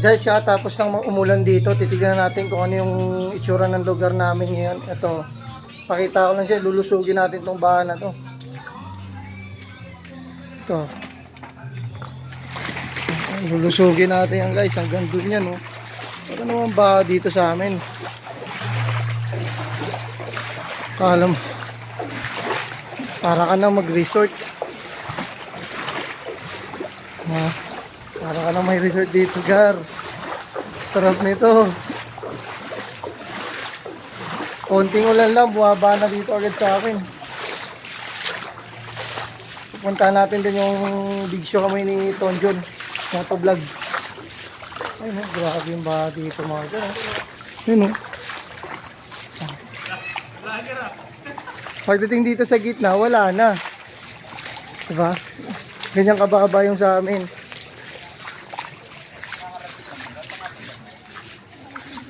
Guys, tapos nang umulan dito, titignan natin kung ano yung itsura ng lugar namin ngayon. Ito, pakita ko lang siya, lulusugin natin tong bahan na to. Ito. Lulusugin natin yan guys, hanggang dun yan, oh. Ano naman ba dito sa amin? Kala mo, para ka na mag-resort. Ha? Para ka na may resort dito, Gar. Sarap nito. Konting ulan lang, buwaba na dito agad sa akin. Pupunta natin din yung big show kami ni Tonjon. Motovlog. Ay no, grabe yung baha dito mga Gar. Yun no. Pagdating dito sa gitna, wala na. Diba? Ganyan kababa yung sa amin.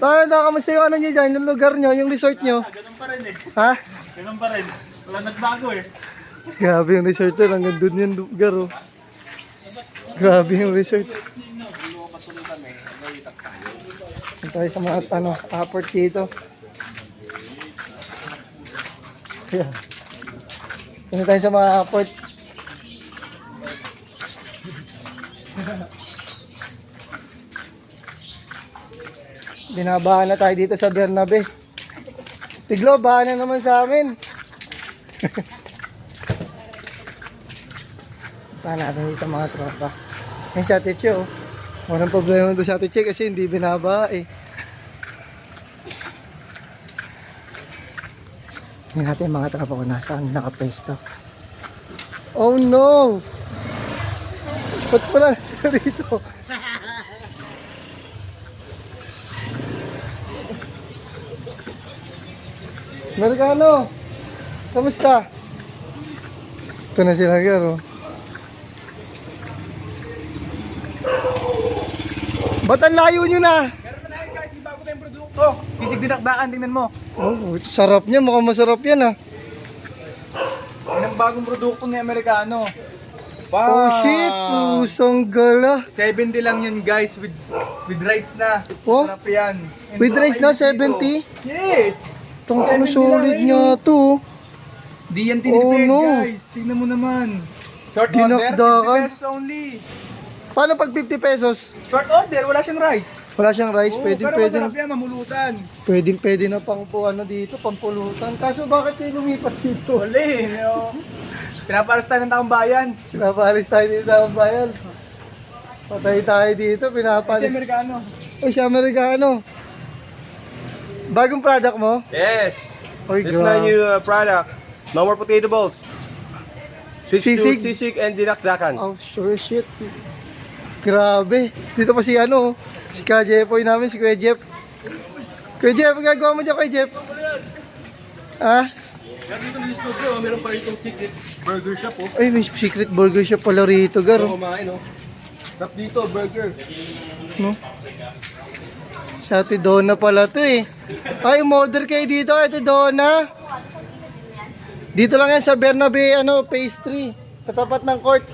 Paano daw, kamusta yung ano nyo dyan, yung lugar nyo, yung resort nyo? Ganun pa rin eh. Ha? Ganun pa rin. Wala nagbago eh. Grabe yung resort nyo, hanggang doon yung lugar oh. Grabe yung resort. Ito tayo sa mga aport dito. Ayan. Ito tayo sa mga aport. Binabahan na tayo dito sa Bernabe. Tiglo, bahan na naman sa amin. Saan natin dito mga tropa. Yung si Ate Che, oh. Walang problema doon si Ate Che kasi hindi binabaha eh. Hindi natin mga tropa ko nasaan nakapesto. Oh no! Ba't pala sila dito? Amerikano, kamusta? Ito na sila, Gar, oh. Ba't ang layo nyo na? Meron na tayo guys, may bago tayong produkto. Sisig dinakdakan, tingnan mo. Oh, sarap niya, mukhang masarap yan ah. Yan ang bagong produkto ni Amerikano. Oh shit, pusong gala. 70 lang yun guys, with rice na. Oh? Sarap yan. And With rice na, 70? Yes! Itong ano 70 solid lang, niya to. Di yan tinipid Oh, no. guys. Tingnan mo naman. Short order, Dinakdakan. 50 pesos only. Paano pag 50 pesos? Short order, wala siyang rice. Wala siyang rice, Oo, pwede, pero pwede na. masarap yan, mamulutan. Pwede na pang po ano dito, pampulutan. Kaso bakit kayo lumipat dito? Uli, pinaparas tayo ng taong bayan. Pinapalis tayo dito sa bayan. Patay tayo dito, Kasi pinapalis. Amerikano. Uy, si Amerikano. Bagong product mo? Yes. Oy, This is my grabe. new product. No more potato balls. Switch to Sisig? sisig and dinakdakan. Oh, sure shit. Grabe. Dito pa si ano, si Kuya Jeffoy namin, si Kuya Jeff. Kuya Jeff, ang gagawa mo dyan, Kuya Jeff? Ha? Dito na disco bro, meron pa itong secret burger shop oh. Ay, may secret burger shop pala rito, Gar. So kumain oh. Tap dito, burger. No? Si Ate Donna pala to eh. Ay, umorder kayo dito, Ate Donna. Dito lang yan sa Bernabe, ano, phase 3. Sa tapat ng court.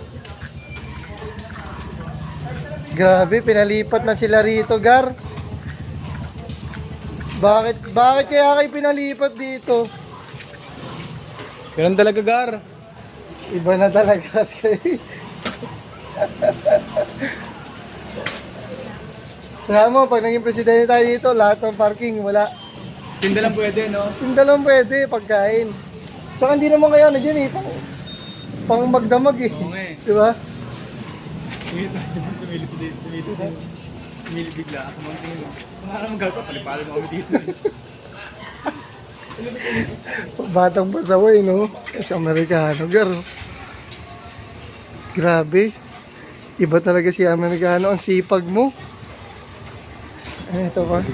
Grabe, pinalipat na sila rito, Gar. Bakit kaya kayo pinalipat dito? Ganun talaga, Gar. Iba na talaga kasi. Saka mo, pag naging presidente tayo dito, lahat ng parking, wala. Tinda lang pwede, no? Tinda lang pwede, pagkain. Saka hindi naman kaya na dyan eh, pang magdamag eh. Oo nga eh. Diba? Sumilip bigla. Ako mga tingin mo. Kung ano naman gagawin, palipalin mo kami dito. Batang pasaway, no? Sa Amerikano, Gar. Grabe. Iba talaga si Amerikano, ang sipag mo. Ay, ito pa.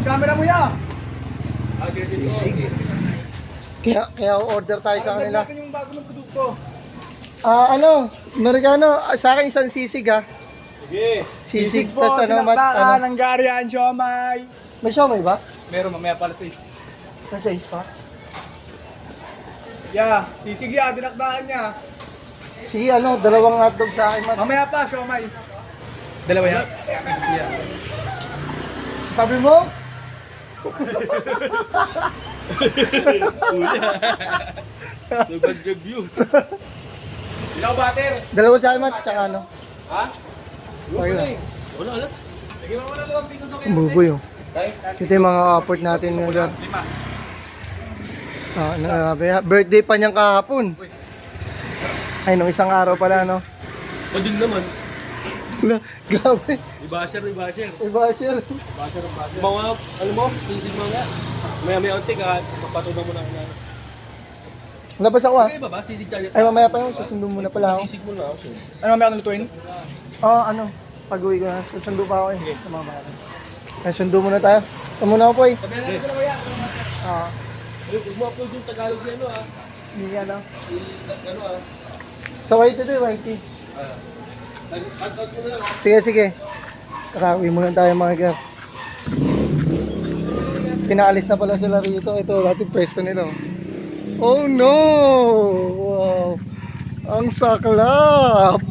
Camera mo ya! Sisig. Kaya order tayo sa kanila. Natin yung bago ng produkto. Ano, Amerikano, sa akin isang sisig ha. Sige. Sisig, po, tas ano, tinakdakan, Hungarian, siomay. may siomay ba? Meron, mamaya pala sa Nasa is pa? Yeah, sisig ya, dinakdakan niya. Si ano, dalawang hotdog sa akin, man. Mamaya pa, siomay. Dalawa yan? Yeah. Sabi mo? Ilaw butter. Dalawa sa akin, man. Tsaka ano? Ha? Okay. Wala, wala. Lagyan mo na 2 piso to. Buboy, oh. Ito yung mga apport natin ngayon. 5. Ah, birthday pa niyang kahapon. Ay, nung isang araw pala, no? Pading naman. Grabe. Ibasher. Iba siya. Basher. Mga, ano mo, isip mo nga. Maya onti ka, papatunan mo na. Labas ako, ah. Okay ba ba? Sisig tayo. Ay, mamaya pa yun. Susundo muna pala ako. Sisig mo na ako siya. Ano mamaya ka lutuin? Oo, ano. Pag-uwi ko na. Susundo pa ako, eh. Sa mga bata. Ay, sundo muna tayo. Ito muna ako, po, eh. Oo. Huwag mo upload yung Tagalog na ano ah. Hindi nga lang. Ano ah. Sa white ito, eh. Whitey. Tag-out mo na lang. Sige, sige. Tara, uwi muna tayo, mga girl. Pinaalis na pala sila rito. Ito, dati pwesto nila. Oh no! Wow! Ang saklap!